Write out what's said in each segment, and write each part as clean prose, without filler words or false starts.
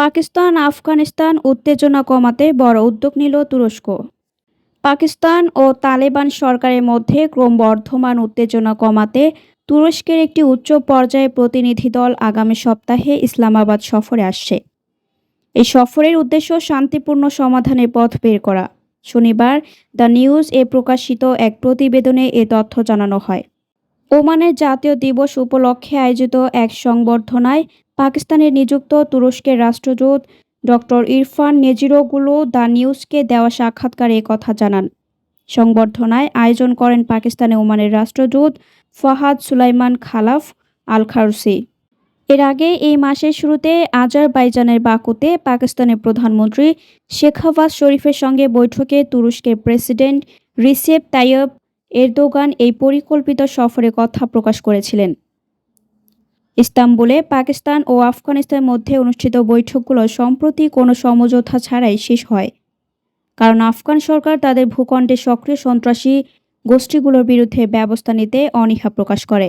পাকিস্তান আফগানিস্তান উত্তেজনা কমাতে বড় উদ্যোগ নিল তুরস্ক। পাকিস্তান ও তালেবান সরকারের মধ্যে ক্রমবর্ধমান উত্তেজনা কমাতে তুরস্কের একটি উচ্চ পর্যায়ের প্রতিনিধি দল আগামী সপ্তাহে ইসলামাবাদ সফরে আসছে। এই সফরের উদ্দেশ্য শান্তিপূর্ণ সমাধানের পথ বের করা। শনিবার দ্য নিউজ এ প্রকাশিত এক প্রতিবেদনে এ তথ্য জানানো হয়। ওমানের জাতীয় দিবস উপলক্ষে আয়োজিত এক সংবর্ধনায় পাকিস্তানের নিযুক্ত তুরস্কের রাষ্ট্রদূত ডক্টর ইরফান নেজিরোগুলো দ্য নিউজকে দেওয়া সাক্ষাৎকারে কথা জানান। সংবর্ধনায় আয়োজন করেন পাকিস্তানে ওমানের রাষ্ট্রদূত ফাহাদ সুলাইমান খালাফ আল খারুসি। এর আগে এই মাসের শুরুতে আজারবাইজানের বাকুতে পাকিস্তানের প্রধানমন্ত্রী শেখ হাসান শরীফের সঙ্গে বৈঠকে তুরস্কের প্রেসিডেন্ট রিসেপ তাইয়্যিপ এরদোগান এই পরিকল্পিত সফরের কথা প্রকাশ করেছিলেন। ইস্তাম্বুলে পাকিস্তান ও আফগানিস্তানের মধ্যে অনুষ্ঠিত বৈঠকগুলো সম্প্রতি কোনো সমঝোতা ছাড়াই শেষ হয়, কারণ আফগান সরকার তাদের ভূখণ্ডে সক্রিয় সন্ত্রাসী গোষ্ঠীগুলোর বিরুদ্ধে ব্যবস্থা নিতে অনীহা প্রকাশ করে।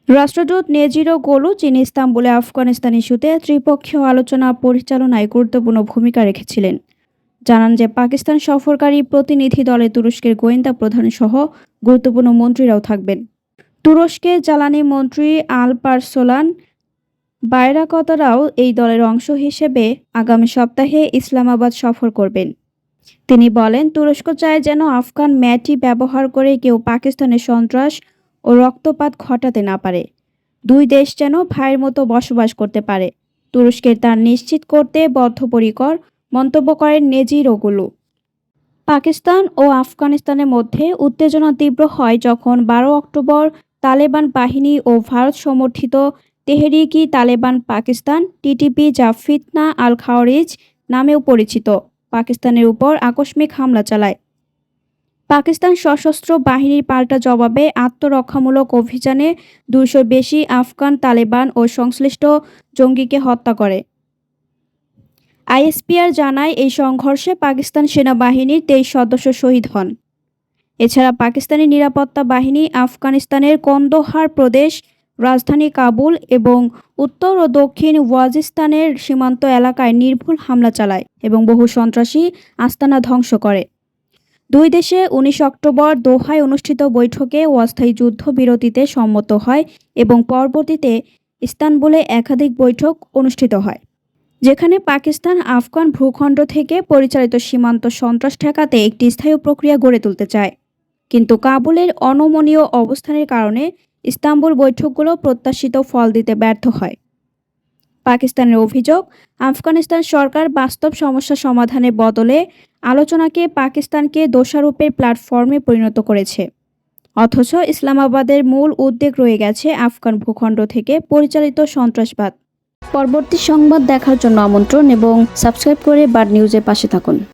রাষ্ট্রদূত নেজিরোগলু, যিনি ইস্তাম্বুলে আফগানিস্তান ইস্যুতে ত্রিপক্ষীয় আলোচনা পরিচালনায় গুরুত্বপূর্ণ ভূমিকা রেখেছিলেন, জানান যে পাকিস্তান সফরকারী প্রতিনিধি দলে তুরস্কের গোয়েন্দা প্রধান সহ গুরুত্বপূর্ণ মন্ত্রীরাও থাকবেন। তুরস্কের জ্বালানি মন্ত্রী আলপারসোলান বাইরাকতারাও এই দলের অংশ হিসেবে আগামী সপ্তাহে ইসলামাবাদ সফর করবেন। তিনি বলেন, তুরস্ক চায় যেন আফগান ম্যাটি ব্যবহার করে কেউ পাকিস্তানের সন্ত্রাস ও রক্তপাত ঘটাতে না পারে। দুই দেশ যেন ভাইয়ের মতো বসবাস করতে পারে। তুরস্কের তা নিশ্চিত করতে বদ্ধপরিকর মন্তব্য করেন নেজিরোগুলু। পাকিস্তান ও আফগানিস্তানের মধ্যে উত্তেজনা তীব্র হয় যখন 12 অক্টোবর তালেবান বাহিনী ও ভারত সমর্থিত তেহরিকি তালেবান পাকিস্তান টিটিপি, যা ফিতনা আল খাওয়ারিজ নামেও পরিচিত, পাকিস্তানের উপর আকস্মিক হামলা চালায়। পাকিস্তান সশস্ত্র বাহিনীর পাল্টা জবাবে আত্মরক্ষামূলক অভিযানে 200-র বেশি আফগান তালেবান ও সংশ্লিষ্ট জঙ্গিকে হত্যা করে। আইএসপিআর জানায়, এই সংঘর্ষে পাকিস্তান সেনাবাহিনীর 23 সদস্য শহীদ হন। এছাড়া পাকিস্তানি নিরাপত্তা বাহিনী আফগানিস্তানের কন্দহার প্রদেশ, রাজধানী কাবুল এবং উত্তর ও দক্ষিণ ওয়াজিস্তানের সীমান্ত এলাকায় নির্ভুল হামলা চালায় এবং বহু সন্ত্রাসী আস্তানা ধ্বংস করে। দুই দেশে 19 অক্টোবর দোহায় অনুষ্ঠিত বৈঠকে অস্থায়ী যুদ্ধবিরতিতে সম্মত হয় এবং পরবর্তীতে ইস্তানবুলে একাধিক বৈঠক অনুষ্ঠিত হয়, যেখানে পাকিস্তান আফগান ভূখণ্ড থেকে পরিচালিত সীমান্ত সন্ত্রাস ঠেকাতে একটি স্থায়ী প্রক্রিয়া গড়ে তুলতে চায়। কিন্তু কাবুলের অনমনীয় অবস্থানের কারণে ইস্তাম্বুল বৈঠকগুলো প্রত্যাশিত ফল দিতে ব্যর্থ হয়। পাকিস্তানের অভিযোগ, আফগানিস্তান সরকার বাস্তব সমস্যা সমাধানের বদলে আলোচনাকে পাকিস্তানকে দোষারোপের প্ল্যাটফর্মে পরিণত করেছে। অথচ ইসলামাবাদের মূল উদ্বেগ রয়ে গেছে আফগান ভূখণ্ড থেকে পরিচালিত সন্ত্রাসবাদ। পরবর্তী সংবাদ দেখার জন্য আমন্ত্রণ এবং সাবস্ক্রাইব করে বার্ড নিউজের পাশে থাকুন।